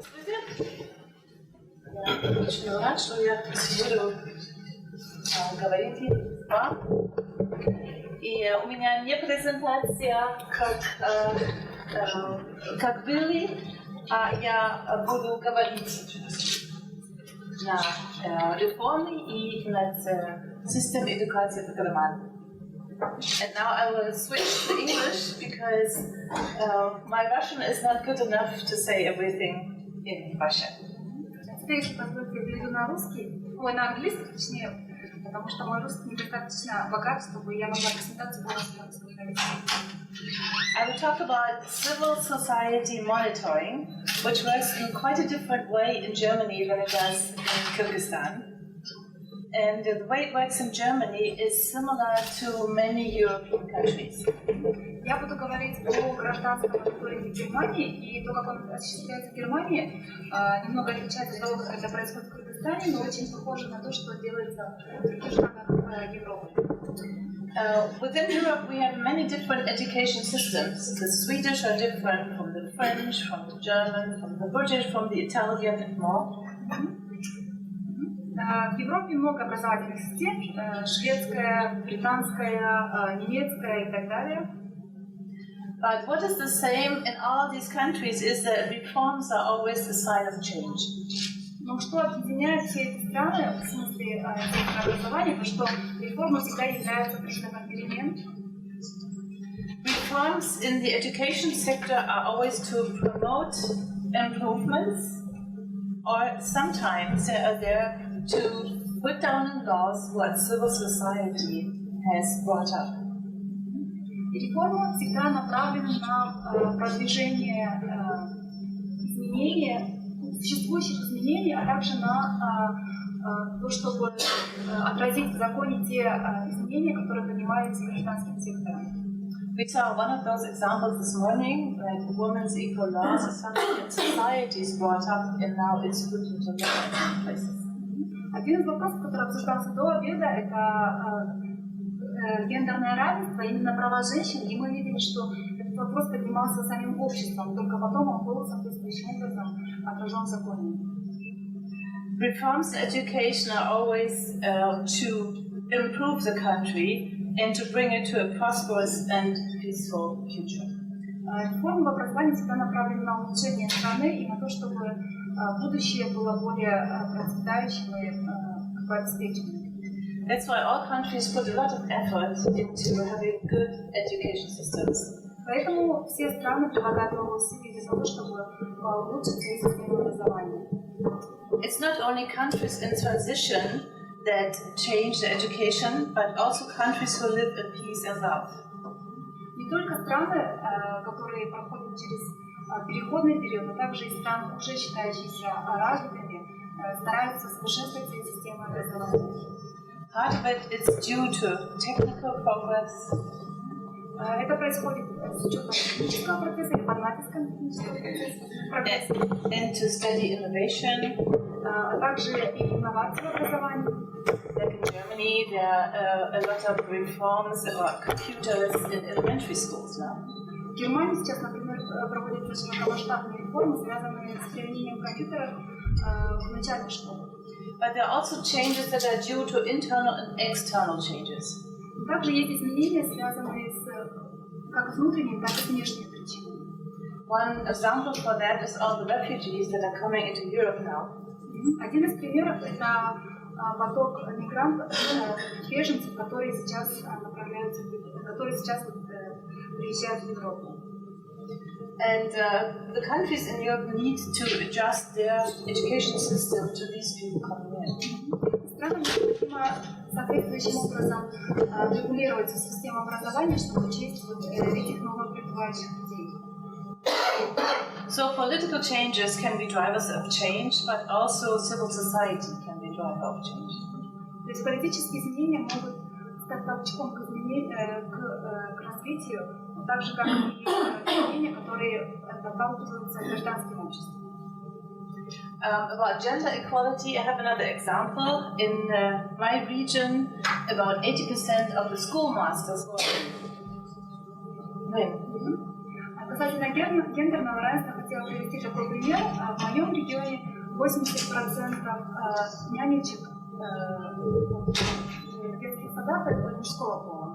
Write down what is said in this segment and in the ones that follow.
Здравствуйте. Я очень рад, что я буду говорить вам. И у меня не презентация, как были, а я буду говорить на реформе и над системой эдукации в Германии. And now I will switch to English because my Russian is not good enough to say everything in Russian. Теперь, позвольте, я перейду на русский, на английский, точнее, потому что мой русский недостаточно богат, чтобы я могла презентацию полностью рассказать. I will talk about civil society monitoring, which works in quite a different way in Germany than it does in Kyrgyzstan. And the way it works in Germany is similar to many European countries. Я буду говорить о гражданском мониторинге в Германии, и то, как он осуществляется в Германии, немного отличается от того, как это происходит в Кыргызстане, но очень похоже на то, что делается в других странах Европы. Within Europe, we have many different education systems. The Swedish are different from the French, from the German, from the British, from the Italian, and more. В Европе много образовательных систем, шведская, британская, немецкая и так далее. But what is the same in all these countries is that reforms are always a sign of change. Но что объединяет все эти страны, в смысле образования, то что реформы всегда являются признаком перемен. Reforms in the education sector are always to promote improvements, or sometimes they are there to put down in laws what civil society has brought up. Реформа всегда направлена на продвижение изменения, существующих изменений, а также на то, чтобы отразить в законе те изменения, которые принимаются гражданским сектором. We saw one of those examples this morning, like women's equal laws is something that society is brought up and now it's put into places. Один из вопросов, который обсуждался до обеда, это гендерное равенство, именно права женщин, и мы видели, что этот вопрос поднимался самим обществом, только потом он был соответствующим образом отражен в законе. Reforms in education are always to improve the country and to bring it to a prosperous and peaceful future. Реформа в образовании всегда направлена на улучшение страны и на то, чтобы будущее было более процветающим и обеспеченным. That's why all countries put a lot of effort into having good education systems. Поэтому все страны прилагают много усилий для того, чтобы улучшить свои системы образования. It's not only countries in transition that change their education, but also countries who live in peace and love. Не только страны, которые проходят через переходный период, а также и страны, уже считающиеся развитыми, стараются совершенствовать свои системы образования. Part of it is due to technical progress. Это происходит с учетом технического процесса или под натиском технического процесса. And to steady innovation. А также и инновации в образовании. Like in Germany, there are a lot of reforms about computers in elementary schools now. В Германии сейчас, например, проводятся широкомасштабные реформы, связанные с применением компьютеров в начальной школе. But there are also changes that are due to internal and external changes. Также есть изменения, связанные с как внутренними, так и внешними причинами. One example for that is all the refugees that are coming into Europe now. Один из примеров – это поток мигрантов, беженцев, которые сейчас направляются, которые сейчас приезжают в Европу. And the countries in Europe need to adjust their education system to these people coming in. Странам необходимо соответствующим образом регулировать систему образования, чтобы учесть этих новых прибывающих людей. So political changes can be drivers of change, but also civil society can be a driver of change. То есть политические изменения могут стать толчком к развитию, но так же, как и изменения, которые подталкиваются гражданским обществом. About gender equality, I have another example. In my region, about 80% of the schoolmasters were women. Касательно гендерного равенства хотела привести такой пример. В моем нянечек в детских садах это мужского пола.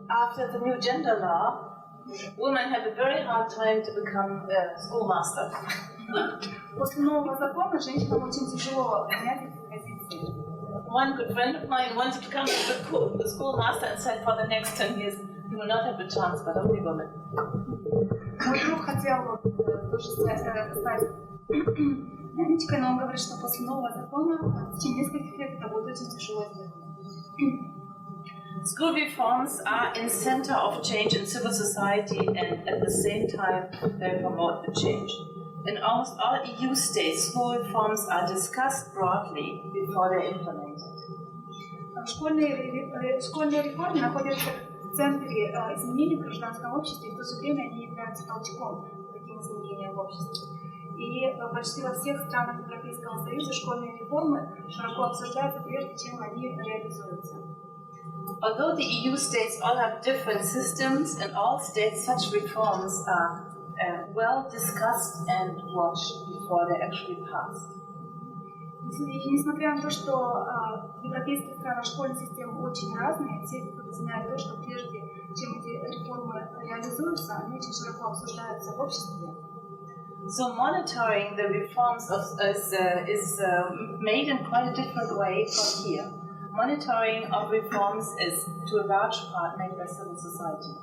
After the new gender law, women have a very hard time to become schoolmaster. После нового закона женщинам очень тяжело занять эти позиции. One good friend of mine wanted to become a schoolmaster and said for the next 10 years he will not have a chance, but only women. Мой друг хотел тоже стать нянечкой, но он говорит, что после нового закона в течение нескольких лет это будет очень тяжело сделать. School reforms are in center of change in civil society and at the same time they promote the change. In almost all EU states, school reforms are discussed broadly before they're implemented. Школьные реформы находятся в центре изменений в гражданском обществе, и в то же время они являются толчком к таким изменениям в обществе. И почти во всех странах Европейского Союза школьные реформы широко обсуждаются, прежде чем они реализуются. Although the EU states all have different systems, in all states such reforms are well discussed and watched before they're actually passed. И несмотря на то, что в европейских странах школьные системы очень разные, все знают то, что прежде чем эти реформы реализуются, они очень широко обсуждаются в обществе. So monitoring the reforms is made in quite a different way from here. Monitoring of reforms is to a large part made by civil society.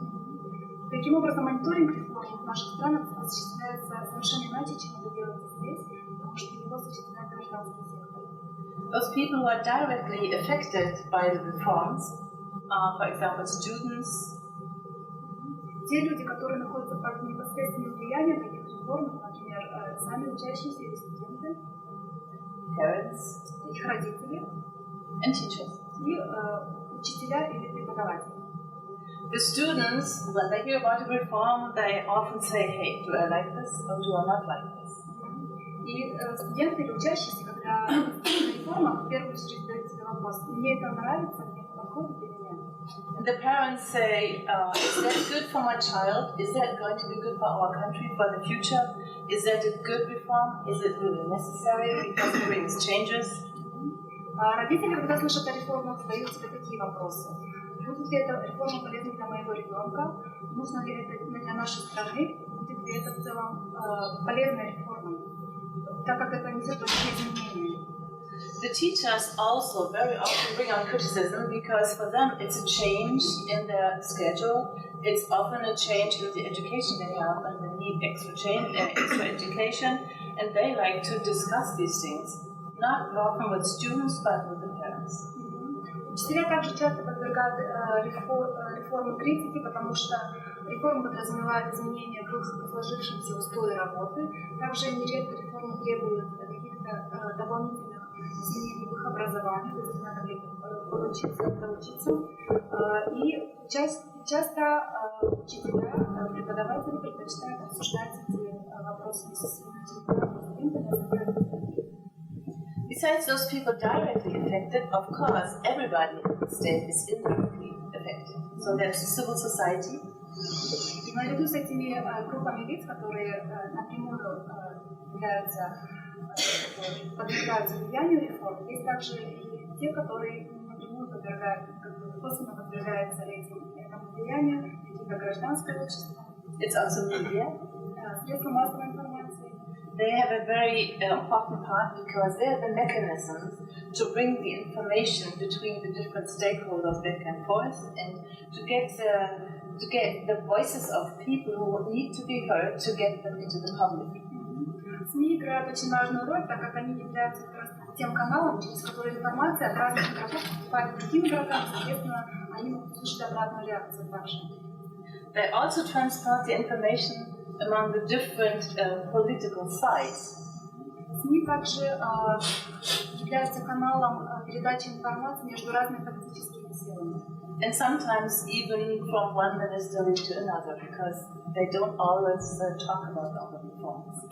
Таким образом, мониторинг реформ в наших странах осуществляется совершенно иначе, чем это делается здесь, потому что его осуществляет гражданский сектор. Those people who are directly affected by the reforms are, for example, students. Те люди, которые находятся под непосредственным влиянием таких реформ, например, сами учащиеся или студенты, Parents, их родители and teachers. И учителя или преподаватели. The students, when they hear about a reform, they often say, hey, do I like this or do I not like this? И студенты или учащиеся, когда слышат о реформах, в первую очередь задают себе вопрос, мне это нравится, мне это подходит или нет? And the parents say, is that good for my child? Is that going to be good for our country, for the future? Is that a good reform? Is it really necessary because it brings changes? Родители, когда слышат о реформах, задают себе такие вопросы. Будет ли эта реформа полезна для моего ребенка? Нужно ли это для нашей страны? Будет ли это в целом полезной реформой? Так как это несет большие изменения. The teachers also very often bring on criticism because for them it's a change in their schedule. It's often a change in the education they have and they need extra education, and they like to discuss these things. Not often with students, but with the parents. Учителя также часто подвергают реформы критике, потому что реформы подразумевают изменения в сложившемся устои работы. Также нередко реформы требуют каких-то дополнительных изменений в их образовании, то есть надо доучиться. И часто учителя, преподаватели предпочитают обсуждать эти вопросы со своими студентами. Besides those people directly affected, of course, everybody in the state is indirectly affected. So there's civil society. И наряду с этими группами лиц, которые напрямую подвергаются влиянию реформ, есть также и те, которые напрямую косвенно подвергаются этому влиянию, такие как гражданское общество. It's also media. Средства массовой информации. They have a very important part because they are the mechanisms to bring the information between the different stakeholders back and forth and to get the voices of people who need to be heard to get them into the public. СМИ играют очень важную роль, так как они являются как раз тем каналом, через который информация от разных игроков поступает к другим игрокам, соответственно, они могут услышать обратную реакцию также. They also transport the information among the different political sides. СМИ также являются каналом передачи информации между разными политическими силами. And sometimes even from one ministry to another, because they don't always talk about all the reforms.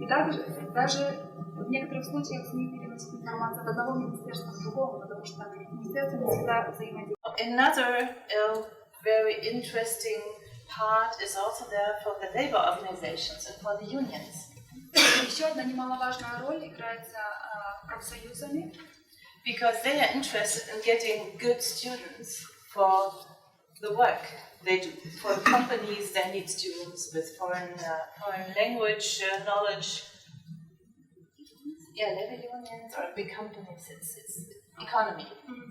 И даже в некоторых случаях СМИ переносят информацию от одного министерства к другому, потому что министерство не всегда взаимодействует. Another very interesting part is also there for the labor organizations and for the unions. Еще одна немаловажная роль играется профсоюзами, because they are interested in getting good students for the work they do. For companies, they need students with foreign language knowledge. Yeah, labor unions or big companies, it's economy.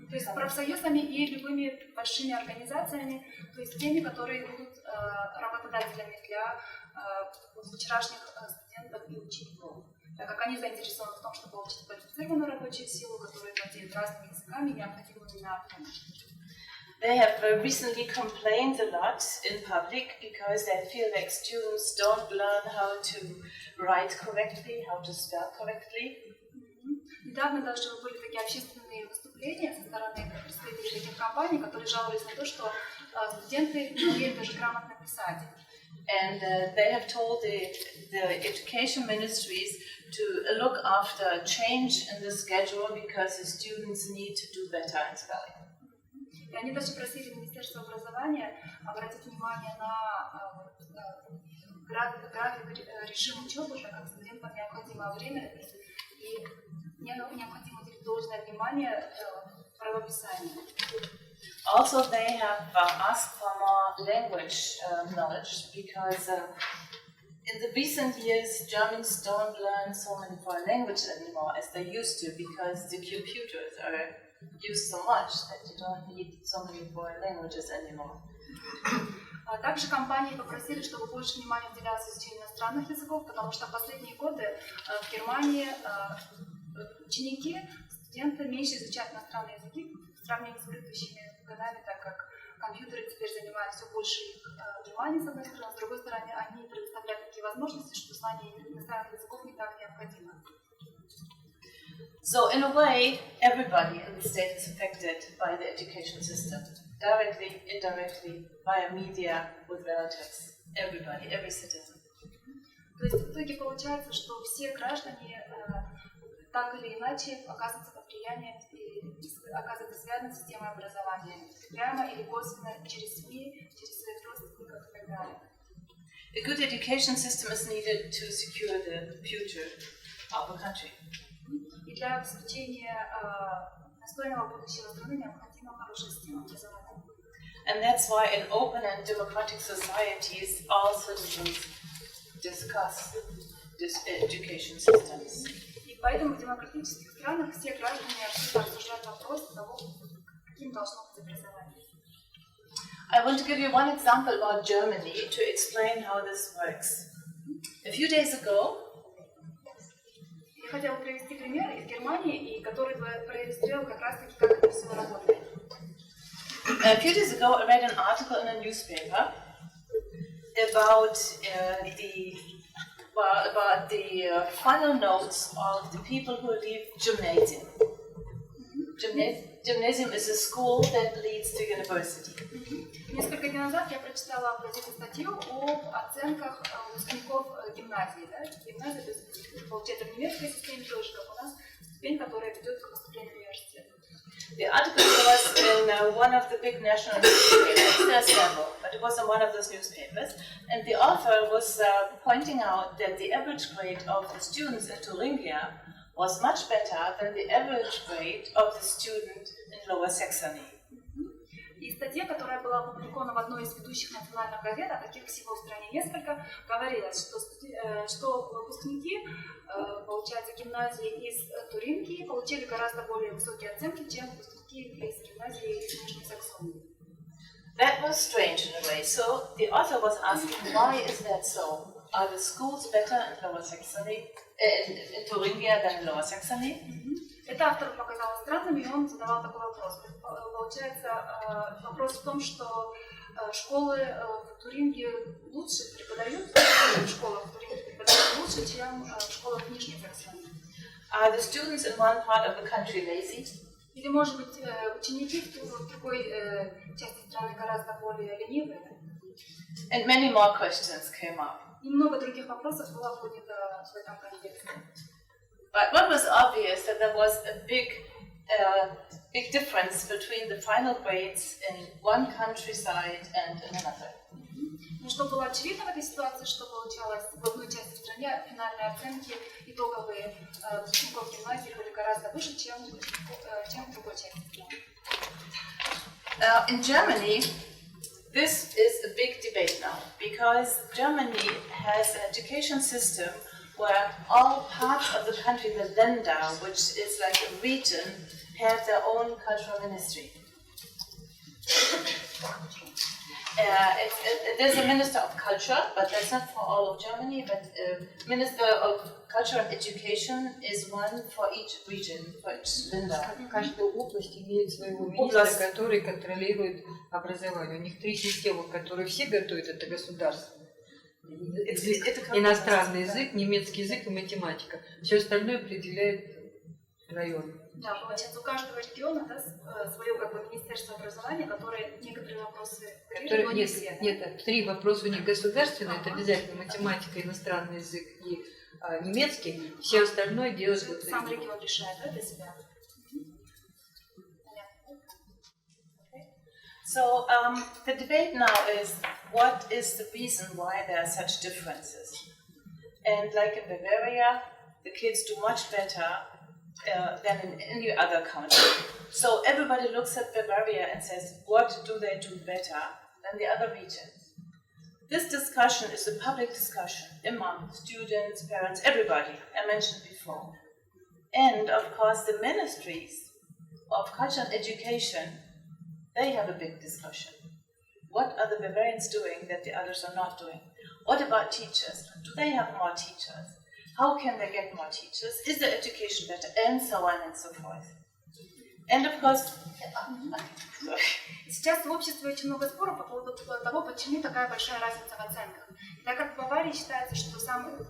То есть профсоюзами и любыми большими организациями, то есть теми, которые будут работодателями для вчерашних студентов и учеников, так как они заинтересованы в том, чтобы получить квалифицированную рабочую силу, которая владеет разными языками, необходимыми навыками. They have recently complained a lot in public because they feel like students don't learn how to write correctly, how to spell correctly. Недавно даже были такие общественные выступления со стороны представителей этих компаний, которые жаловались на то, что студенты не умеют даже грамотно писать. And they have told the education ministries to look after a change in the schedule because the students need to do better in spelling. И они даже просили Министерство образования обратить внимание на график, режим учебы, так как студентам необходимо время и необходимо уделить должное внимание правописанию. Also, they have asked for more language knowledge because in the recent years, Germans don't learn so many foreign languages anymore as they used to because the computers are used so much that you don't need so many foreign languages anymore. Также компании попросили, чтобы больше внимания уделялось изучению иностранных языков, потому что в последние годы в Германии ученики, студенты меньше изучают иностранные языки в сравнении с предыдущими годами, так как компьютеры теперь занимают все больше их внимания, с одной стороны, с другой стороны, они предоставляют такие возможности, что знание иностранных языков не так необходимо. So, in a way, everybody in the state is affected by the education system, directly, indirectly, via media, with relatives, everybody, every citizen. То есть в итоге получается, что все граждане так или иначе оказываются под влиянием и оказываются связаны с системой образования, прямо или косвенно, через СМИ, через своих родственников и так далее. A good education system is needed to secure the future of a country. И для обеспечения достойного будущего страны необходима хорошая система образования. And that's why in open and democratic societies, all citizens discuss education systems. И поэтому в демократических странах все граждане активно обсуждают вопрос того, каким должно быть образование. I want to give you one example about Germany to explain how this works. A few days ago, Я хотела привести пример из Германии, и который бы проиллюстрировал как раз-таки, как это все работает. A few days ago, I read an article in a newspaper about the final notes of the people who leave gymnasium. Gymnasium is a school that leads to university. Несколько дней назад я прочитала в газете статью об оценках выпускников гимназии. Да? Гимназия, то есть, получается, в немецкой системе тоже, как у нас, ступень, которая ведет к поступлению в университет. The article was in one of the big national newspapers. There are several, but it was in one of those newspapers. And the author was pointing out that the average grade of the students in Thuringia was much better than the average grade of the student in Lower Saxony. И статья, которая была опубликована в одной из ведущих национальных газет, а таких всего в стране несколько, говорилось, что выпускники, получается, гимназии из Турингии получили гораздо более высокие оценки, чем выпускники из гимназии из Нижней Саксонии. That was strange in a way. So the author was asking, why is that so? Are the schools better in Lower Saxony, in Thuringia than in Lower Saxony? Это автору показалось странным, и он задавал такой вопрос. Получается, вопрос в том, что школы в Туринге лучше преподают, в школах в Туринге преподают лучше, чем в школах в Нижней Саксонии. Are the students in one part of the country lazy? Или, может быть, ученики в другой части страны гораздо более ленивые? And many more questions came up. И много других вопросов было поднято в этом контексте. But what was obvious that there was a big difference between the final grades in one countryside and in another. Но что было очевидно в этой ситуации, что получалось в одной части страны финальные оценки, итоговые выпускников гимназии были гораздо выше, чем в другой части страны. In Germany, this is a big debate now, because Germany has an education system where all parts of the country, the Länder, which is like a region, have their own cultural ministry. There's a Minister of Culture, but that's not for all of Germany, but Minister of Culture and Education is one for each region, for each Länder. Каждая область имеет своего министра, который контролирует образование. У них 3 системы, которые все готовят, это государство. Иностранный язык, немецкий язык и математика. Все остальное определяет район. Да, получается, у каждого региона, да, свое как бы министерство образования, которое некоторые вопросы регулирует, но не все. Нет, 3 вопроса у них государственные, это обязательно математика, иностранный язык и немецкий. Все остальное делает вот сам регион решает, да, для себя. So the debate now is what is the reason why there are such differences? And like in Bavaria, the kids do much better than in any other country. So everybody looks at Bavaria and says, what do they do better than the other regions? This discussion is a public discussion among students, parents, everybody, I mentioned before. And of course the ministries of culture and education, they have a big discussion. What are the Bavarians doing that the others are not doing? What about teachers? Do they have more teachers? How can they get more teachers? Is their education better? And so on and so forth. And of course... Сейчас в обществе очень много споров по поводу того, почему такая большая разница в оценках. Так как в Баварии считается, что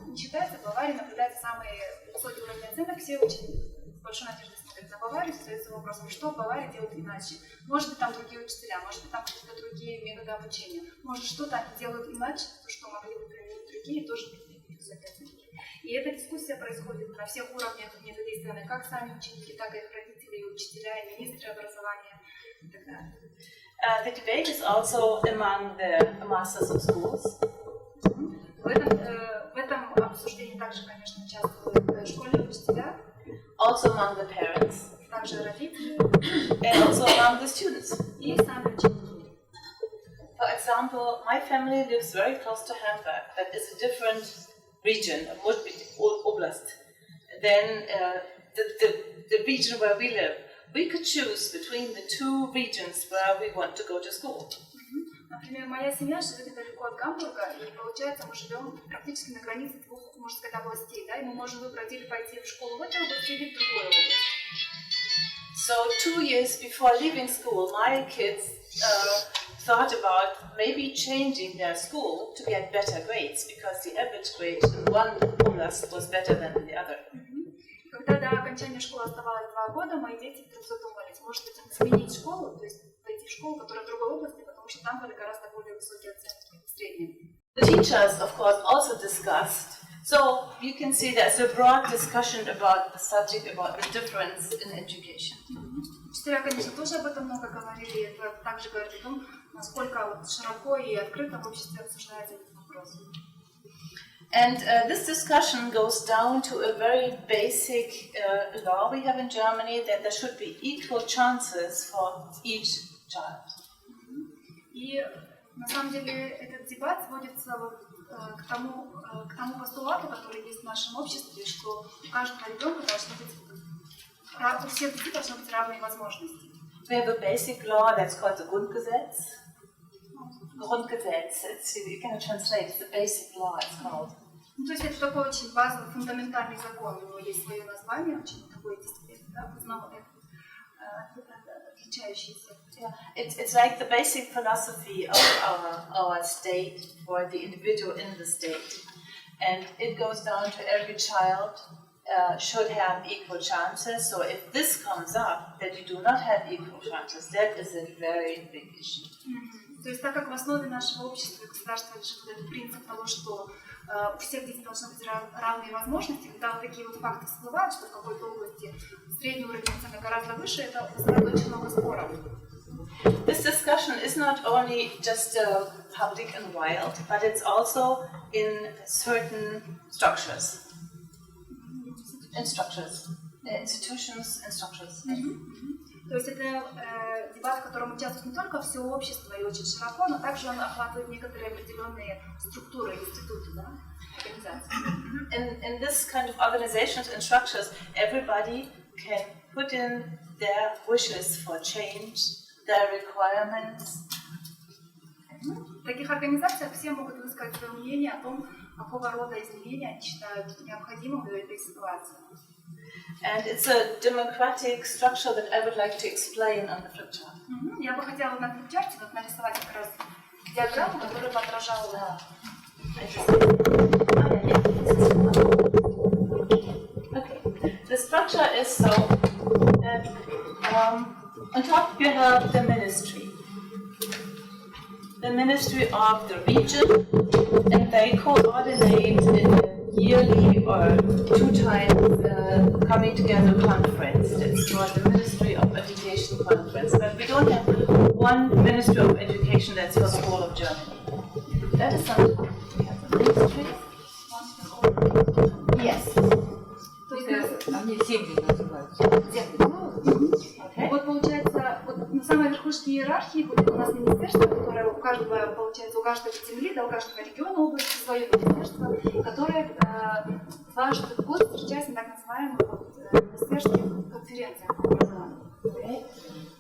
не считается, в Баварии наблюдается самый высокий уровень оценок, все очень с большой надеждой смотрят на Баварию, задаются вопросом, что в Баварии делают иначе. Может быть, там другие учителя, может быть, там какие-то другие методы обучения. Может, что-то они делают иначе, то, что могли бы применить другие, тоже применить высокие оценки. И эта дискуссия происходит на всех уровнях взаимодействия, как сами ученики, так и их родители, и учителя, и министры образования и так далее. The debate is also among the masters of schools. В этом обсуждении также, конечно, участвуют школьные учителя. Also among the parents. Также родители. And also among the students. И сами ученики. For example, my family lives very close to Hamburg. That is a different region, would be oblast, than the region where we live. We could choose between the 2 regions where we want to go to school. Например, моя семья живет недалеко от Гамбурга, и получается, мы живем практически на границе 2, можно сказать, областей, да, и мы можем выбрать или пойти в школу в этой области, или в другой области. So 2 years before leaving school, my kids thought about maybe changing their school to get better grades, because the average grade in one oblast was better than in the other. Когда до окончания школы оставалось 2 года, мои дети вдруг задумались, может быть, сменить школу, то есть пойти в школу, которая в другой области, потому что там были гораздо более высокие оценки в среднем. The teachers, of course, also discussed. So you can see there's a broad discussion about the subject, about the difference in education. Учителя, конечно, тоже об этом много говорили, это также говорит о том, насколько широко и открыто в обществе обсуждается этот вопрос. And this discussion goes down to a very basic law we have in Germany, that there should be equal chances for each child. И на самом деле этот дебат сводится к тому постулату, который есть в нашем обществе, что у каждого ребенка должны быть, у всех детей должны быть равные возможности. We have a basic law that's called the Grundgesetz. Grundgesetz, you cannot translate, it's the basic law, it's called. Ну, то есть это такой очень базовый, фундаментальный закон, у него есть свое название, очень такое действительно, отличающееся. Yeah, it's like the basic philosophy of our state, for the individual in the state. And it goes down to every child should have equal chances. So if this comes up, that you do not have equal chances, that is a very big issue. То есть так как в основе нашего общества и государства лежит этот принцип того, что у всех детей должны быть равные возможности, когда вот такие вот факты всплывают, что в какой-то области средний уровень оценок гораздо выше, это вызывает очень много споров. This discussion is not only just public and wild, but it's also in certain structures. Institutions and structures. То есть это дебат, в котором участвует не только все общество и очень широко, но также он охватывает некоторые определенные структуры, институты, да, организации. In this kind of organizations and structures, everybody can put in their wishes for change, their requirements. В таких организациях все могут высказать свое мнение о том, какого рода изменения они считают необходимым в этой ситуации. And it's a democratic structure that I would like to explain on the flip chart. Я бы хотела на флипчарте нарисовать как раз диаграмму, которая бы отражала. Okay. The structure is so that on top you have the ministry of the region, and they coordinate in a yearly or 2 times coming together conference. It's called the Ministry of Education Conference. But we don't have one Ministry of Education that's for the whole of Germany. That is something. We have the ministry. Yes. Они земли называются. Okay. Вот получается, вот на самой верхушке иерархии будет у нас министерство, которое у каждого, получается, у каждой земли, да, у каждого региона, области свое министерство, которое дважды в год встречается на так называемых министерских конференциях. Okay.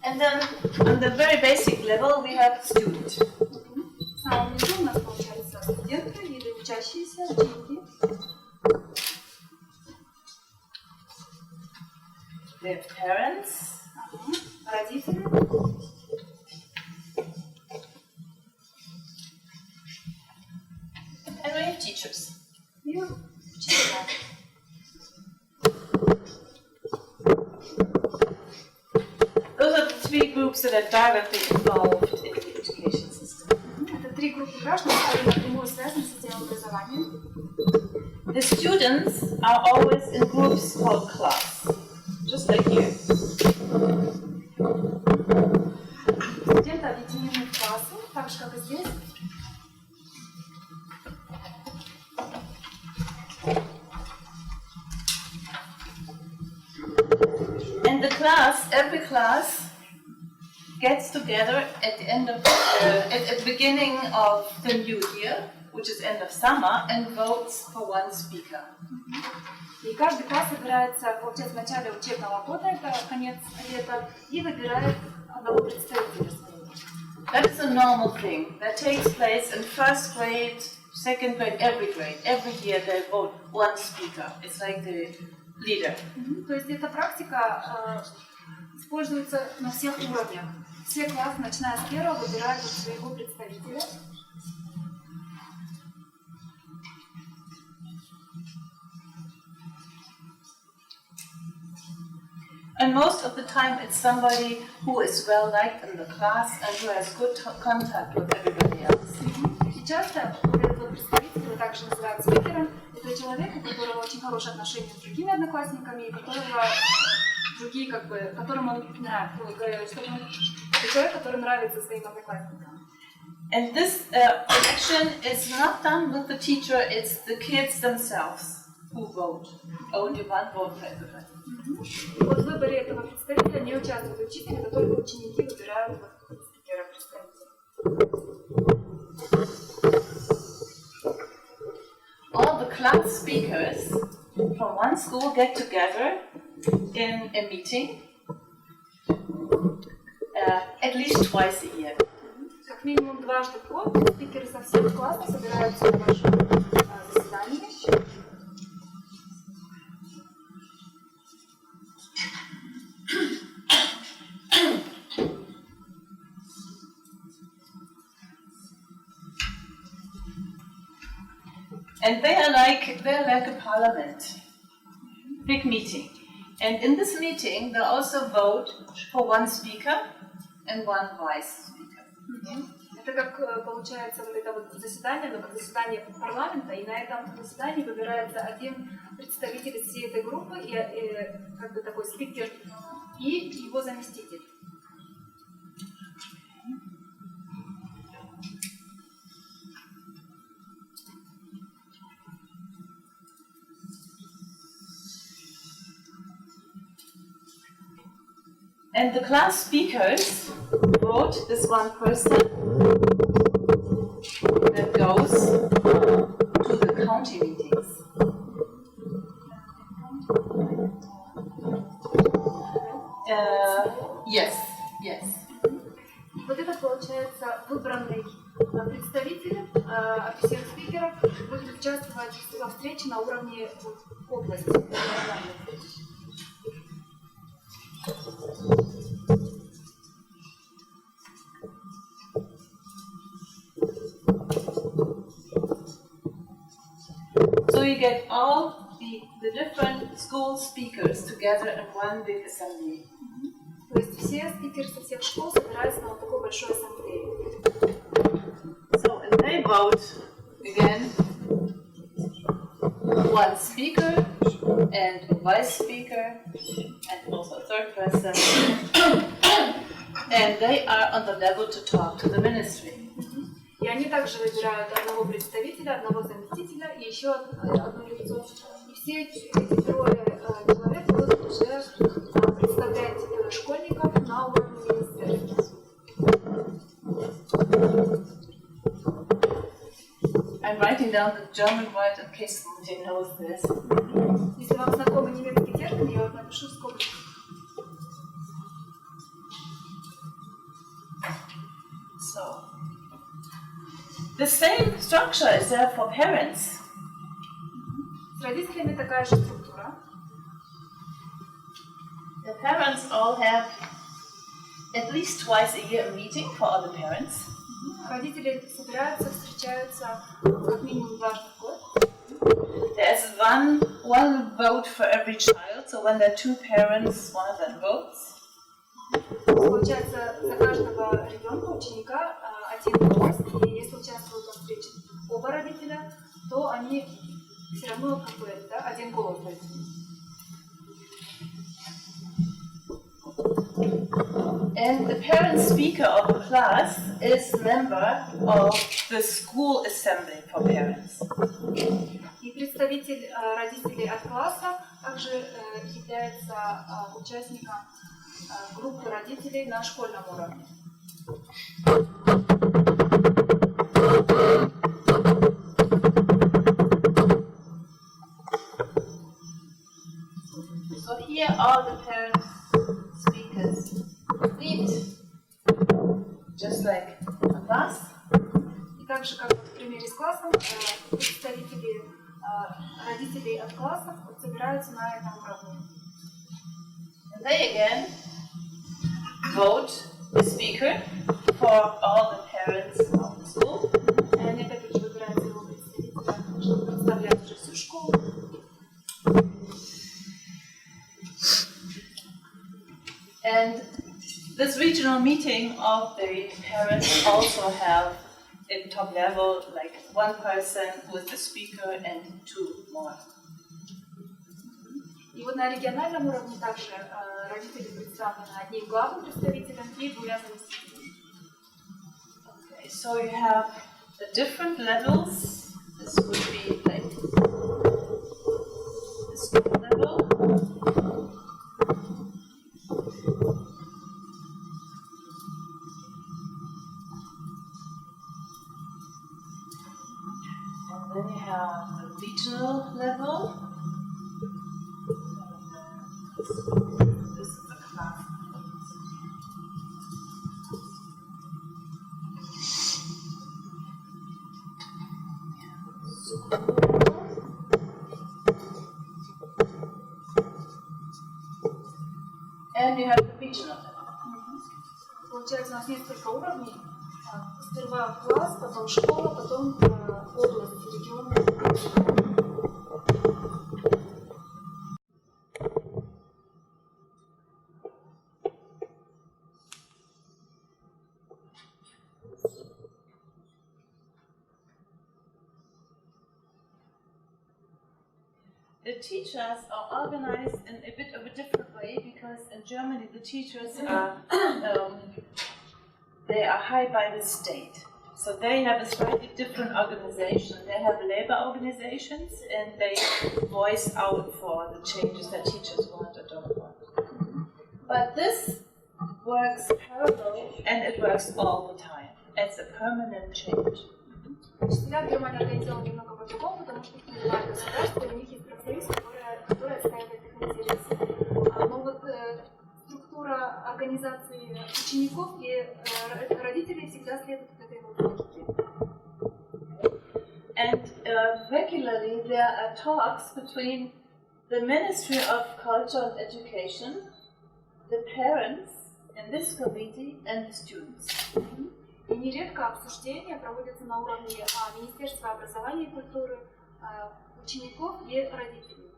And then on the very basic level we have students. В самом низу у нас получается студенты или учащиеся, ученики. We have parents. Родители. And we have teachers. И учителя. Those are the 3 groups that are directly involved in the education system. Это 3 группы граждан, которые напрямую связаны с системой образования. The students are always in groups called class, just like here. Студенты объединены в классы, так же, как и здесь. And the class, every class gets together at the end of at the beginning of the new year, which is end of summer, and votes for one speaker. И каждый класс собирается, получается, в начале учебного года, это конец лета, и выбирает одного представителя своего. That is a normal thing. That takes place in first grade, second grade, every grade. Every year they vote one speaker. It's like the leader. То есть эта практика используется на всех уровнях. Все классы, начиная с первого, выбирают своего представителя. And most of the time it's somebody who is well liked in the class and who has good contact with everybody else. И часто этот представитель, также называют спикером, это человек, у которого очень хорошие отношения с другими одноклассниками, и которого другие, как бы, которому он нравится, человек, который нравится своим одноклассникам. And this election is not done with the teacher, it's the kids themselves who vote. Only one vote for everybody. Вот в выборе этого представителя не участвуют учителя, это только ученики выбирают спикера представителя. All the class speakers from one school get together in a meeting at least twice a year. Как минимум дважды в год спикеры со всех классов собираются на большом заседании. And they're like a parliament, big meeting. And in this meeting, they also vote for one speaker and one vice speaker. Это как получается вот это вот заседание, но как заседание парламента, и на этом заседании выбирается один представитель из всей этой группы, и как бы такой спикер, и его заместитель. And the class speakers wrote this one person that goes to the county meetings. Yes. Вот это получается выбранный представитель всех спикеров будет участвовать во встрече на уровне области. So you get all the different school speakers together in one big assembly. То есть все спикеры со всех школ собираются на вот такой большой ассамблее. So and they vote again one speaker and a vice speaker and also a third person. And they are on the level to talk to the ministry. И они также выбирают одного представителя, одного заместителя и еще одно лицо. И все эти трое человек будут уже представлять школьников на уровне министерства. I'm writing down the German word in case somebody knows this. Если вам знакомы немецкий термин, я вот напишу в скобочках. So, the same structure is there for parents. С родителями такая же структура. The parents all have at least twice a year a meeting for all the parents. Родители собираются, встречаются как минимум дважды в год. There's one vote for every child, so when there are two parents, one of them votes. Получается, за каждого ребенка, ученика, один голос, и если участвуют во встрече оба родителя, то они все равно как бы, да, один голос дают. And the parent speaker of the class is member of the school assembly for parents. И представитель родителей от класса также является участником группы родителей на школьном уровне. So here all the parent speakers meet, just like a class. И также, как в примере с классом, представители родителей от классов собираются на этом уровне. And they again vote the speaker for all the parents of the school. И они опять-таки выбирают своего представителя, чтобы представлять уже всю школу. And this regional meeting of the parents also have in top level like one person who is the speaker and two more. И вот на региональном уровне также родители представлены одним главным представителем и двумя заместителями. Okay, so you have the different levels. This would be like the school level. And then you have the regional level. This is the class. And you have the regional level. Получается, у нас несколько уровней. Сперва класс, потом школа, потом область, регион. The teachers are organized in a bit of a different way because in Germany the teachers are they are hired by the state. So they have a slightly different organization. They have labor organizations and they voice out for the changes that teachers want or don't want. But this works parallel and it works all the time. It's a permanent change. Учителя в Германии организованы немного по-другому, потому что их нанимает государство, и у них есть профсоюз, который отстаивает их интересы. Но вот структура организации учеников и родителей всегда следует этой логике. And regularly there are talks between the Ministry of Culture and Education, the parents in this committee, and the students. И нередко обсуждения проводятся на уровне Министерства образования и культуры, учеников и родителей.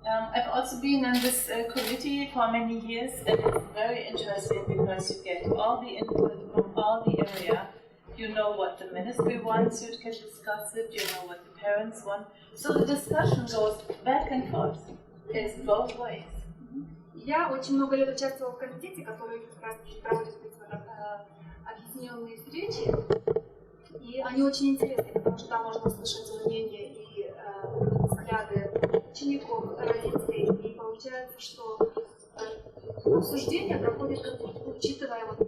I've also been in this committee for many years, and it's very interesting because you get all the input from all the area. You know what the ministry wants, you can discuss it, you know what the parents want. So the discussion goes back and forth. It's both ways. Я очень много лет участвовала в комитете, который как раз проводит объединенные встречи, и они очень интересны, потому что там можно услышать мнения и взгляды учеников, родителей, и получается, что обсуждение проходит, учитывая вот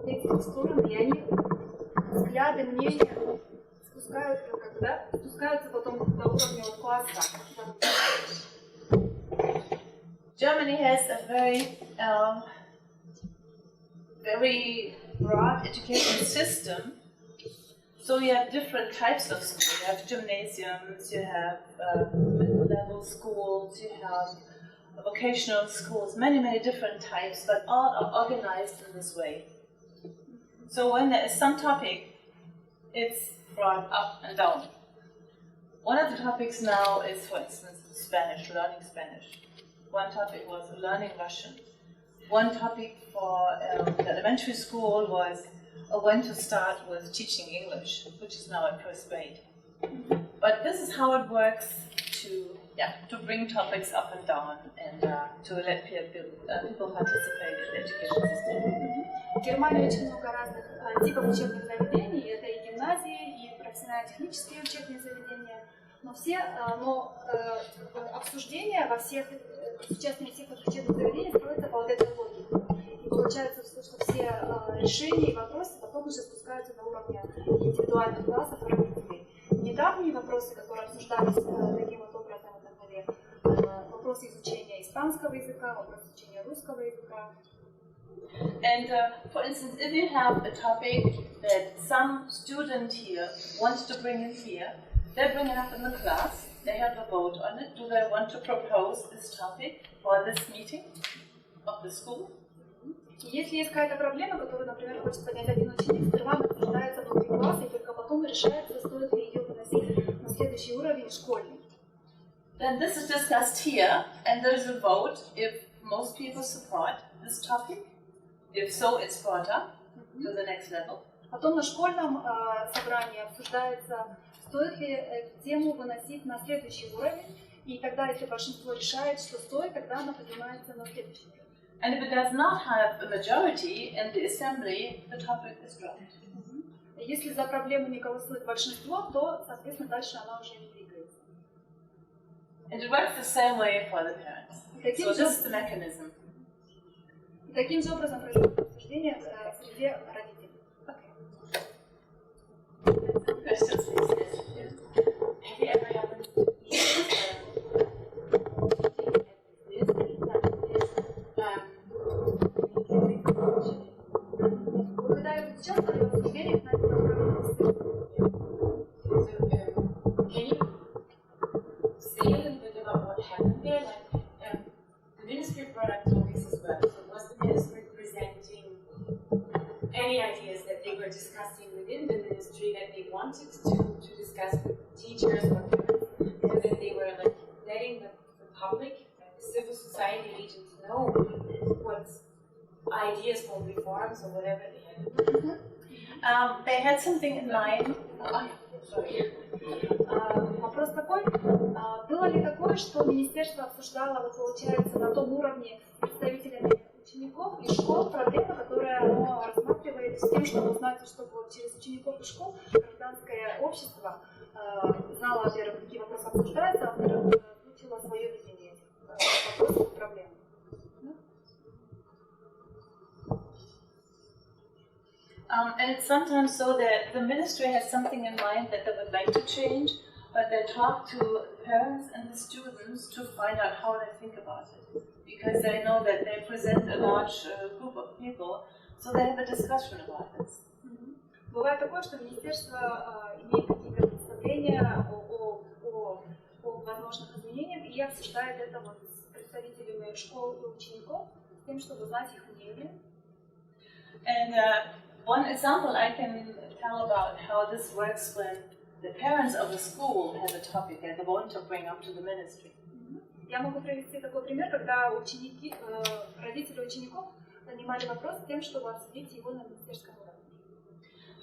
эти стороны, и они взгляды, мнения спускаются потом до уровня класса. Germany has a very broad education system. So you have different types of schools. You have gymnasiums, you have middle-level schools, you have vocational schools, many different types, but all are organized in this way. So when there is some topic, it's brought up and down. One of the topics now is, for instance, Spanish, learning Spanish. One topic was learning Russian. One topic for the elementary school was when to start with teaching English, which is now at first grade. But this is how it works to bring topics up and down and to let people participate in the education system. В Германии очень много разных типов учебных заведений. Это и гимназии, и профессионально-технические учебные заведения. Но обсуждения во всех, участие всех учебных заведений строится по вот этой логике. И получается, что все решения и вопросы потом уже спускаются до уровня индивидуальных классов и родителей. Недавние вопросы, которые обсуждались таким вот образом, это были вопросы изучения испанского языка, вопросы изучения русского языка. And for instance, if you have a topic that some student here wants to bring in here, they bring it up in the class, they have a vote on it. Do they want to propose this topic for this meeting of the school? Если есть какая-то проблема, которую, например, хочет поднять один ученик, сперва обсуждается внутри класса, и только потом решается, стоит ли ее выносить на следующий уровень школьный. Then this is discussed here, and there is a vote if most people support this topic. If so, it's brought up to the next level. Потом на школьном собрании обсуждается, стоит ли эту тему выносить на следующий уровень, и тогда, если большинство решает, что стоит, тогда она поднимается на следующий уровень. And if it does not have a majority in the assembly, the topic is dropped. Если за проблему не голосует большинство, то, соответственно, дальше она уже не двигается. And it works the same way for the parents. So this is the mechanism. И таким же образом происходит обсуждение среди родителей. Questions, please. Have you ever happened to Когда я участвовала в обсуждениях на этом can you say a little bit about what happened there? Like, the ministry brought up topics as well. So was the ministry presenting any ideas that they were discussing within the ministry that they wanted to discuss with teachers or parents, so that they were like letting the public, the civil society agents know what ideas for reforms or whatever they had? They had something in mind. Вопрос такой, было ли такое, что министерство обсуждало, вот получается, на том уровне с представителями учеников и школ проблемы, которые оно рассматривает с тем, чтобы узнать, чтобы вот через учеников и школ гражданское общество знало, во-первых, какие вопросы обсуждаются, а во-вторых, включило свое видение этих вопросов и проблем. And it's sometimes so that the ministry has something in mind that they would like to change, but they talk to parents and the students to find out how they think about it. Because they know that they present a large group of people, so they have a discussion about this. Бывает такое, что министерство имеет какие-то представления о возможных изменениях и обсуждает это вот с представителями школ и учеников, с тем, чтобы узнать их мнение. And one example I can tell about how this works when the parents of the school have a topic that they want to bring up to the ministry. Я могу привести такой пример, когда ученики, родители учеников поднимали вопрос с тем, чтобы обсудить его на министерском уровне.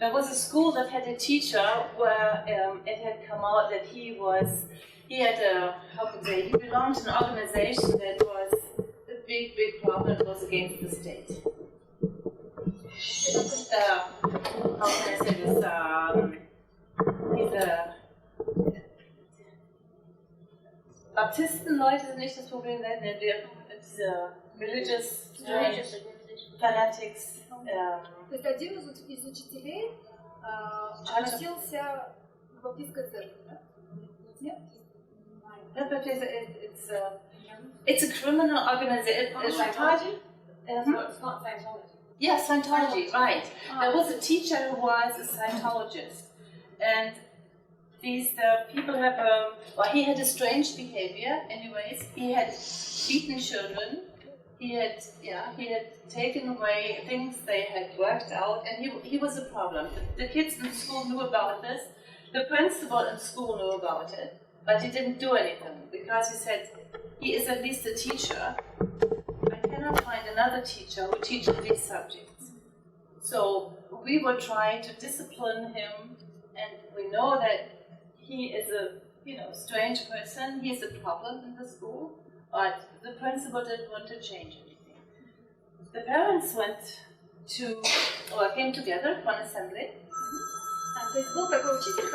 There was a school that had a teacher where it had come out that he belonged to an organization that was a big problem. It was against the state. How can I say this? Baptisten-Leute sind nicht das Problem, diese religious fanatics. То есть один из учителей относился к баптистской церкви, да? Нет? It's a criminal organization. It's not Scientology. Yeah, Scientology, right. There was a teacher who was a Scientologist, and these people he had a strange behavior. Anyways, he had beaten children. He had taken away things they had worked out, and he was a problem. The kids in school knew about this. The principal in school knew about it, but he didn't do anything because he said he is at least a teacher. I cannot find another teacher who teaches these subjects. So we were trying to discipline him, and we know that he is a strange person. He is a problem in the school. But the principal didn't want to change anything. The parents came together for an assembly. То есть был такой учитель, у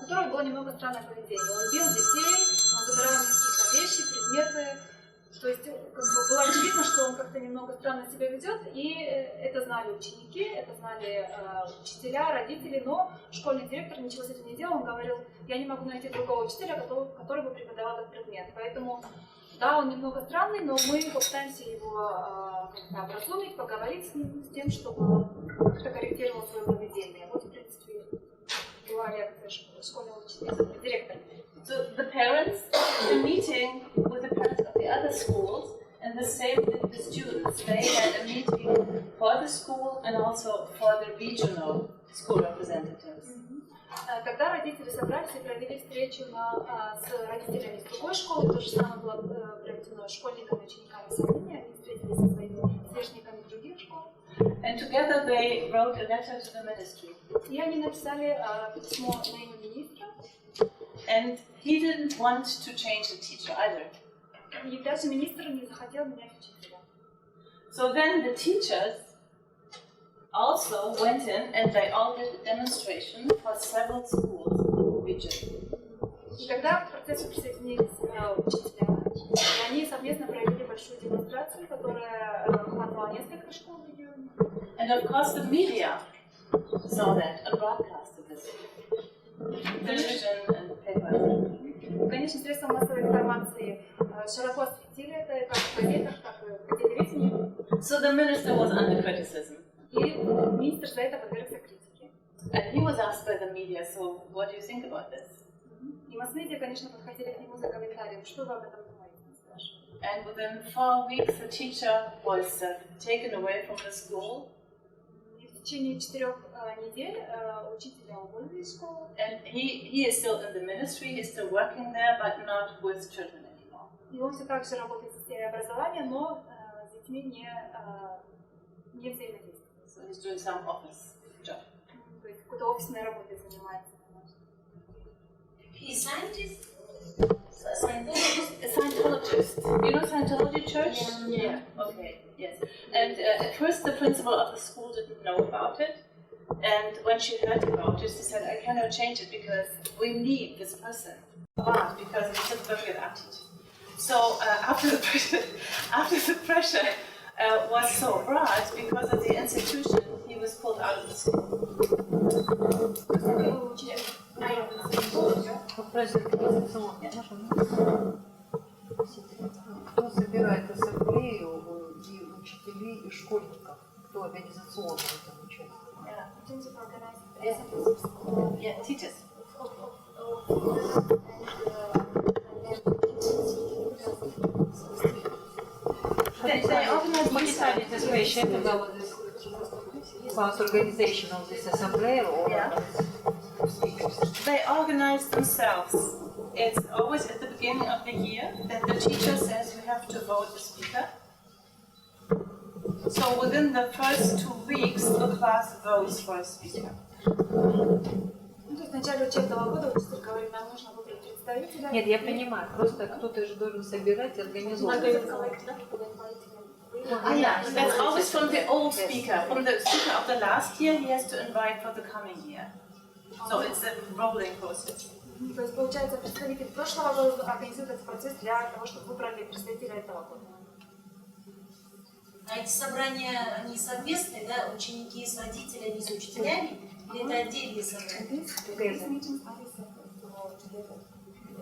которого было немного странное поведение. Он бил детей, он забирал у них какие-то вещи, предметы. То есть было очевидно, что он как-то немного странно себя ведет, и это знали ученики, это знали учителя, родители, но школьный директор ничего с этим не делал. Он говорил, я не могу найти другого учителя, который бы преподавал этот предмет. Поэтому, да, он немного странный, но мы попытаемся его как-то образумить, поговорить с ним, с тем, чтобы он как-то корректировал свое поведение. Вот, в принципе, была реакция школьного учителя, директора. So the parents, the meeting with the parents of the other schools, and the same with the students. They had a meeting for the school and also for the regional school representatives. Когда родители собрались и провели встречу с родителями из другой школы, то же самое было проведено школьниками и учениками Сомнения, они встретились со своими сверстниками других школ. And together they wrote a letter to the ministry. И они написали письмо на имя министра. And he didn't want to change the teacher either. И даже министр не захотел менять учителя. So then the teachers also went in and they all did a demonstration for several schools in the region. И когда к процессу присоединились учителя, они совместно провели большую демонстрацию, которая охватывала несколько школ в регионе. And of course the media saw that and broadcasted this. Television and papers. Конечно, средства массовой информации широко осветили это как в газетах, так и по телевидению. So the minister was under criticism. И министр за это подвергся критике. And he was asked by the media, so what do you think about this? И масс-медиа, конечно, подходили к нему за комментарием, что вы об этом думаете, спрашивают. And within 4 weeks, the teacher was taken away from the school. И в течение 4 недель учителя уволили из школы. And he is still in the ministry, he's still working there, but not with children anymore. И он все так же работает в сфере образования, но с детьми не взаимодействует. So he's doing some office job. То есть какой-то офисной работой занимается. He's scientist. A Scientologist. You know Scientology church? Yeah. Okay, yes. And at first the principal of the school didn't know about it. And when she heard about it, she said, I cannot change it because we need this person. Because it's just Bирgit attitude. So after the pressure was so broad, because of the institution, he was out of the school. Вопрос организационный. Кто собирает ассамблею и учителей, и школьников? Кто организационно в этом участвует? Yeah, teachers. They organize this question about organization of this assembly or speakers. They organize themselves. It's always at the beginning of the year that the teacher says you have to vote a speaker. So within the first 2 weeks, the class votes for a speaker. Ну, то есть в начале учебного года учитель говорит, нам нужно выбрать представителя. Нет, я понимаю, просто кто-то же должен собирать и организовывать. Yeah, that's always from the old speaker. From the speaker of the last year, he has to invite for the coming year. So it's a rolling process. То есть, получается, представитель прошлого года организует этот процесс для того, чтобы выбрали представителя этого года. А эти собрания, они совместные, да, ученики с родителями, с учителями, или это отдельные собрания?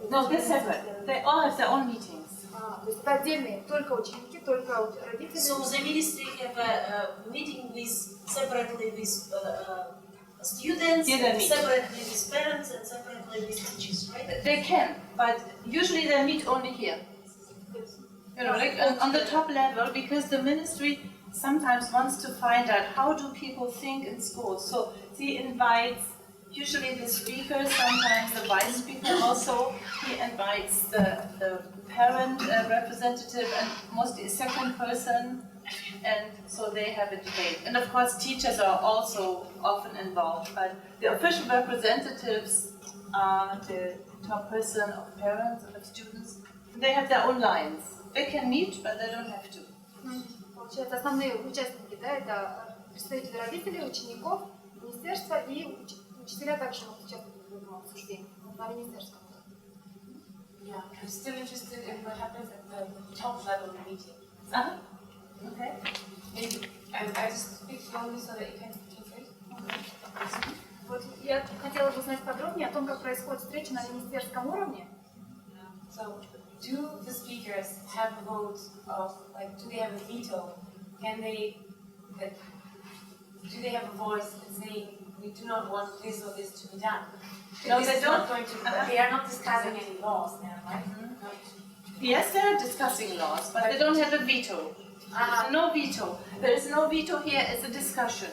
No, they're separate. They all have their own meetings. То есть это отдельные, только ученики, только родители. So the ministry have a meeting with separately with students, separately with parents, and separately with teachers, right? They can, but usually they meet only here. You know, like on the top level, because the ministry sometimes wants to find out how do people think in school. So he invites usually the speaker, sometimes the vice speaker also. He invites the parent representative and mostly a second person, and so they have a debate. And of course, teachers are also often involved, but the official representatives are the top person of parents and of students. They have their own lines. They can meet, but they don't have to. Получается, основные участники, да, это представители родителей, учеников, министерства и учителя также могут участвовать в этом обсуждении на министерском уровне. Yeah, I'm still interested in what happens at the top level meeting. Okay. Maybe I just speak slowly so that you can translate. Вот я хотела бы узнать подробнее о том, как происходит встреча на министерском уровне. So, do the speakers have a vote of, like, do they have a veto? Can they, like, do they have a voice in saying, we do not want this or this to be done? No, This they is not don't. going to, they are not discussing any laws now, right? Yes, they are discussing laws, but they don't have a veto. There's no veto. There is no veto here. It's a discussion.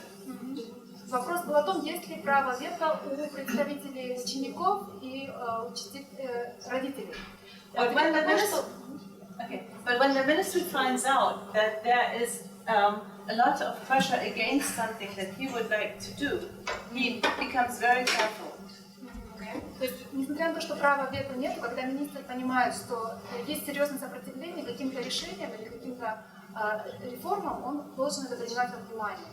Вопрос был о том, есть ли право вето у представителей учеников и родителей. But when the ministry finds out that there is a lot of pressure against something that he would like to do, he becomes very careful. То есть, несмотря на то, что права вето нет, когда министр понимает, что есть серьезное сопротивление каким-то решениям или каким-то реформам, он должен это принимать во внимание.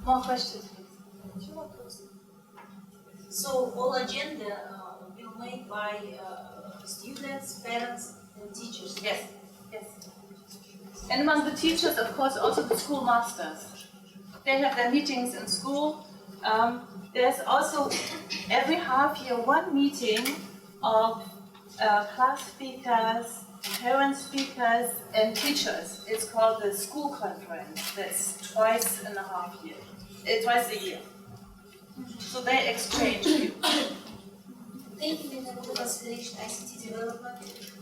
More questions, please. So all agenda will made by students, parents, and teachers. Yes, yes. And among the teachers, of course, also the school masters. They have their meetings in school. There's also every half year one meeting of class speakers, parent speakers, and teachers. It's called the school conference. That's twice a year. So they exchange views. Taking into consideration ICT development,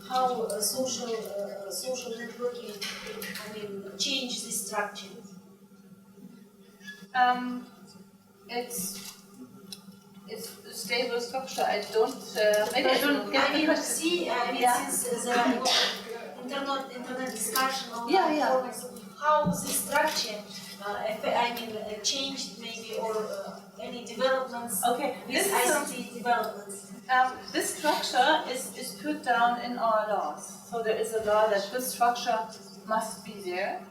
how social networking, change the structure. It's a stable structure. I don't. Maybe I don't get the question. See, since there are internet discussion on forums, how the structure, changed maybe or any developments with ICT developments. This structure is put down in our laws. So there is a law that this structure must be there.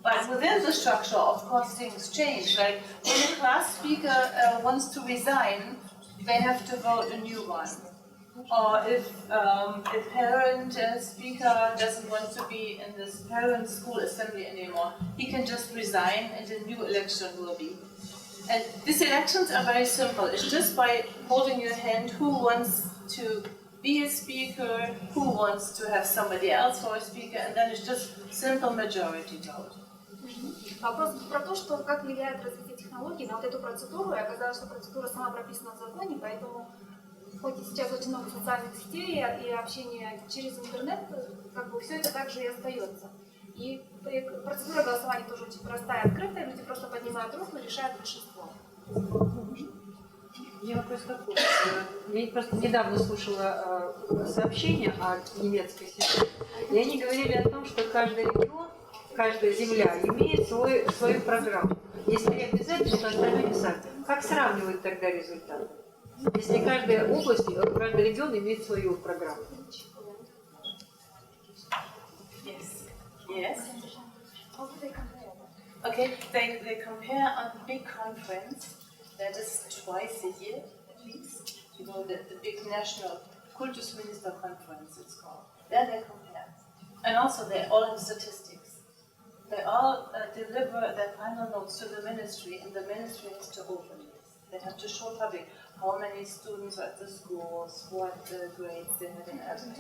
But within the structure, of course, things change. Like when a class speaker wants to resign, they have to vote a new one. Or if parent speaker doesn't want to be in this parent school assembly anymore, he can just resign and a new election will be. And these elections are very simple. It's just by holding your hand who wants to be a speaker, who wants to have somebody else for a speaker, and then it's just simple majority vote. Вопрос про то, что как влияет развитие технологий на вот эту процедуру, и оказалось, что процедура сама прописана в законе, поэтому хоть и сейчас очень много социальных сетей и общения через интернет, как бы все это также и остается. И процедура голосования тоже очень простая, открытая, люди просто поднимают руку и решают большинство. Я вопрос такой. Я просто недавно слушала сообщение о немецкой системе, и они говорили о том, что каждый регион, каждая земля имеет свою программу. Если не обязательно, то остальные сами. Как сравнивают тогда результаты? Если каждая область, каждый регион имеет свою программу. Yes. Okay, they compare on the big conference, that is twice a year at least. You know, the big national Kultusminister conference it's called. There they compare. And also they all have statistics. They all deliver their final notes to the ministry, and the ministry has to open this. They have to show public how many students are at the schools, what grades they had in average.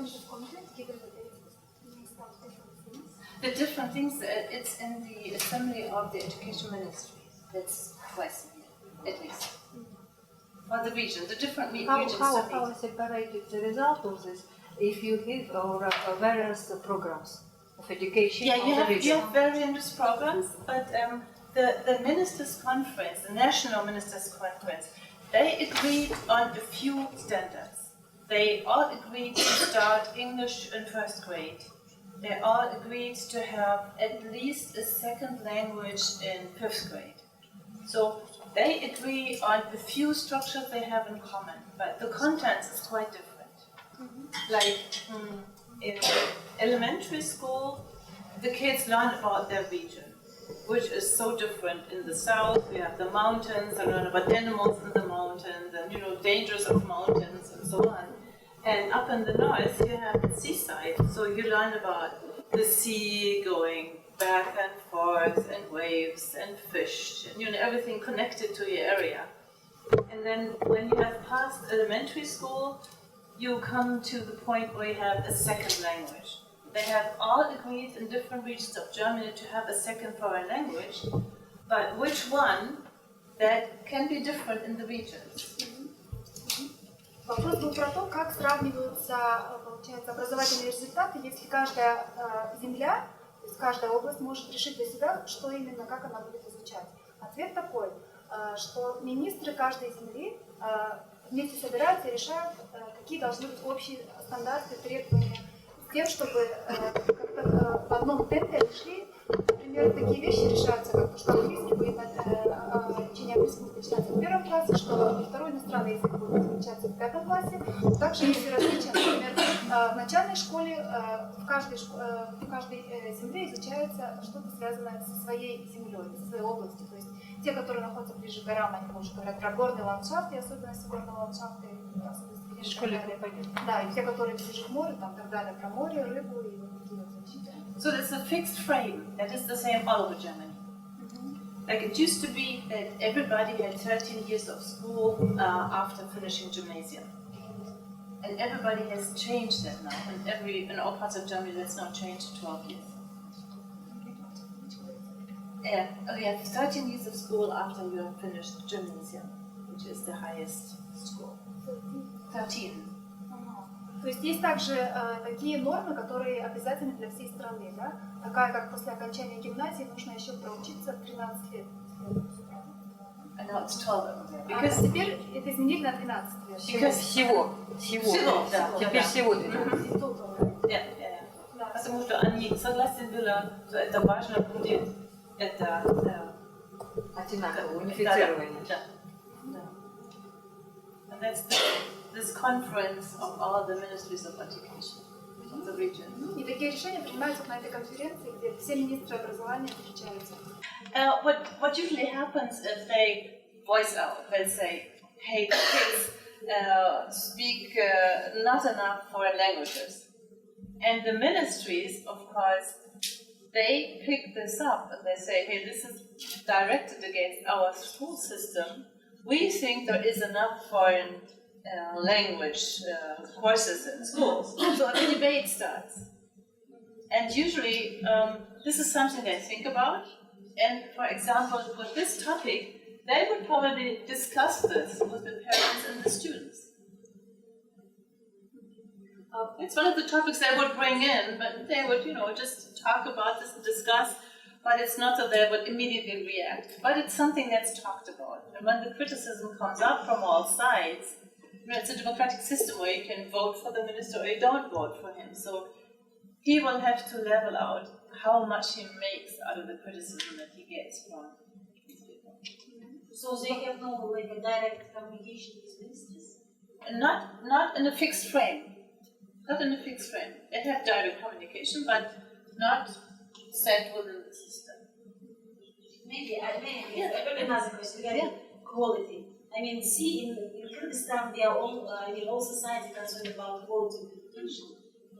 The different things, it's in the assembly of the education ministry. That's twice a year, at least. For the region, the different regions. How is separated the result of this if you have various programs of education? Yeah, you have various programs, but the ministers' conference, the national ministers' conference, they agreed on a few standards. They all agreed to start English in first grade. They all agreed to have at least a second language in fifth grade. So they agree on a few structures they have in common, but the content is quite different. Like in elementary school, the kids learn about their region, which is so different. In the south, we have the mountains, they learn about animals in the mountains, and dangers of mountains and so on. And up in the north, you have the seaside, so you learn about the sea going back and forth, and waves, and fish, and everything connected to your area. And then when you have passed elementary school, you come to the point where you have a second language. They have all agreed in different regions of Germany to have a second foreign language, but which one, that can be different in the regions. Вопрос был про то, как сравниваются, получается, образовательные результаты, если каждая земля, то есть каждая область может решить для себя, что именно, как она будет изучать. Ответ такой, что министры каждой земли вместе собираются и решают, какие должны быть общие стандарты, требования, с тем, чтобы как-то в одном темпе шли. Например, такие вещи решаются, как что английский будет учение английского начинаться в первом классе, что второй иностранный язык будет изучаться в пятом классе. Также есть различия, например, в начальной школе в каждой земле изучается что-то связанное со своей землей, со своей областью. То есть те, которые находятся ближе к горам, они больше говорят про горный ландшафт и особенности горного ландшафта. В школе преподают. Да, и те, которые ближе к морю, там так далее, про море, рыбу и вот такие вот вещи. So it's a fixed frame that is the same all over Germany. Like it used to be that everybody had 13 years of school after finishing gymnasium. And everybody has changed that now. In all parts of Germany that's now changed to 12 years. Yeah, we have 13 years of school after you have finished gymnasium, which is the highest school. 13. То есть есть также такие нормы, которые обязательны для всей страны, да? Такая, как после окончания гимназии нужно еще проучиться 13 лет. And now it's 12. Because теперь это изменили на 12 лет. Всего. Да. Теперь всего 12. Да. Потому что они согласны были, что это важно будет, это одинаково, унифицирование. Да. And that's this conference of all the ministries of education of the region. И такие решения принимаются на этой конференции, где все министры образования встречаются. What usually happens if they voice out, they'll say, hey kids, speak not enough foreign languages. And the ministries, of course, they pick this up and they say, hey, this is directed against our school system. We think there is enough foreign language courses in schools. So the debate starts. And usually, this is something they think about. And for example, with this topic, they would probably discuss this with the parents and the students. It's one of the topics they would bring in, but they would, just talk about this and discuss, but it's not that they would immediately react. But it's something that's talked about. And when the criticism comes up from all sides, it's a democratic system where you can vote for the minister or you don't vote for him. So he will have to level out how much he makes out of the criticism that he gets from these people. So they have no a direct communication with ministers? Not in a fixed frame. Not in a fixed frame. They have direct communication, but not set within the system. Maybe another question regarding quality. I mean, see, in Kyrgyzstan, they are all society concerned about quality of education.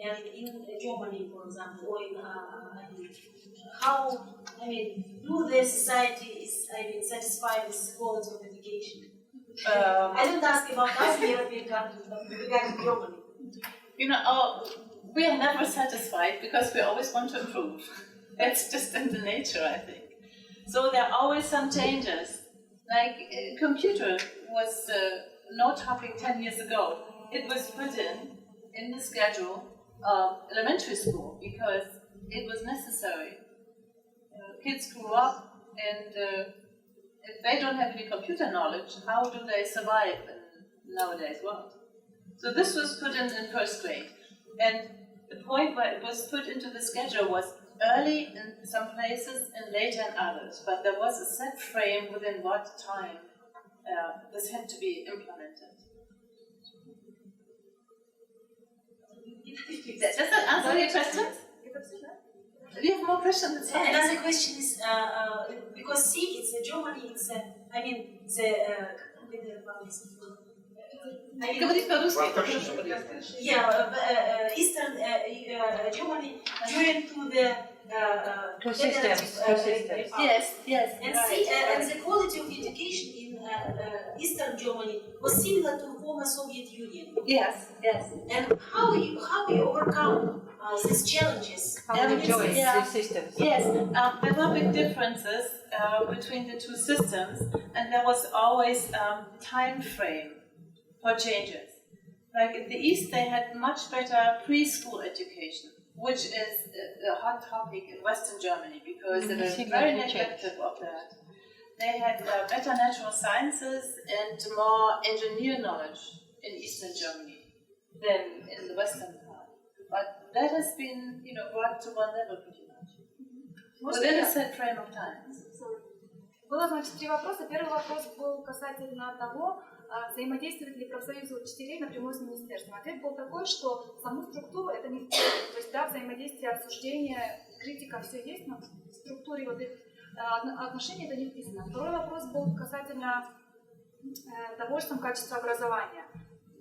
And in Germany, for example, or in do the society is satisfied with quality of education? I don't ask about other European countries, but regarding Germany. We are never satisfied because we always want to improve. That's just in the nature, I think. So there are always some changes. Like computer was no topic 10 years ago. It was put in the schedule of elementary school because it was necessary. Kids grew up and if they don't have any computer knowledge, how do they survive in nowadays world? So this was put in first grade. And the point where it was put into the schedule was early in some places and later in others. But there was a set frame within what time this had to be implemented. Does that answer your question? Do you have more questions? Another question is, because see, it's Germany, Eastern Germany joined to the Two systems. Yes. And see, and the quality of education in Eastern Germany was similar to former Soviet Union. Yes. And how you overcome these challenges? How you join these systems? Yes, there were big differences between the two systems, and there was always time frame for changes. Like in the East, they had much better preschool education, which is a hot topic in Western Germany because they were very neglective of that. They had better natural sciences and more engineer knowledge in Eastern Germany than in the Western part. But that has been, brought to one level pretty much. Within a set frame of time. Было, значит, 3 вопроса. Первый вопрос был касательно того, взаимодействуют ли профсоюзы учителей напрямую с министерством. Ответ был такой, что саму структуру это не вписывает. То есть, да, взаимодействие, обсуждение, критика, все есть, но в структуре вот их отношений это не вписано. Второй вопрос был касательно довольством качества образования.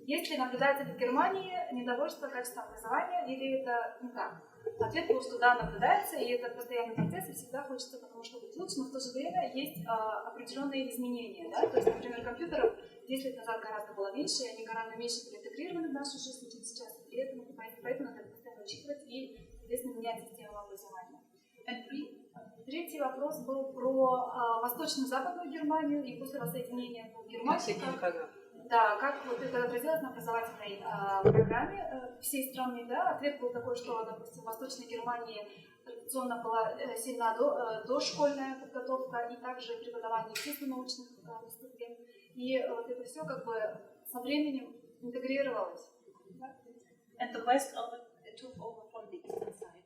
Есть ли наблюдается ли в Германии недовольство качеством образования или это не так? Ответ был, что да, наблюдается, и это постоянный процесс, и всегда хочется, потому что быть лучше, но в то же время есть определенные изменения. Да? То есть, например, компьютеров 10 лет назад гораздо было меньше, и они гораздо меньше были интегрированы в нашу жизнь, чем сейчас. И поэтому надо постоянно учитывать и, соответственно, менять систему образования. Третий вопрос был про восточную и западную Германию и после воссоединения Германии. Да, как вот это отразилось на образовательной программе всей страны, да? Ответ был такой, что, допустим, в Восточной Германии традиционно была сильна дошкольная подготовка и также преподавание естественно научных дисциплин. И вот это все как бы со временем интегрировалось. And the West took over from the eastern side.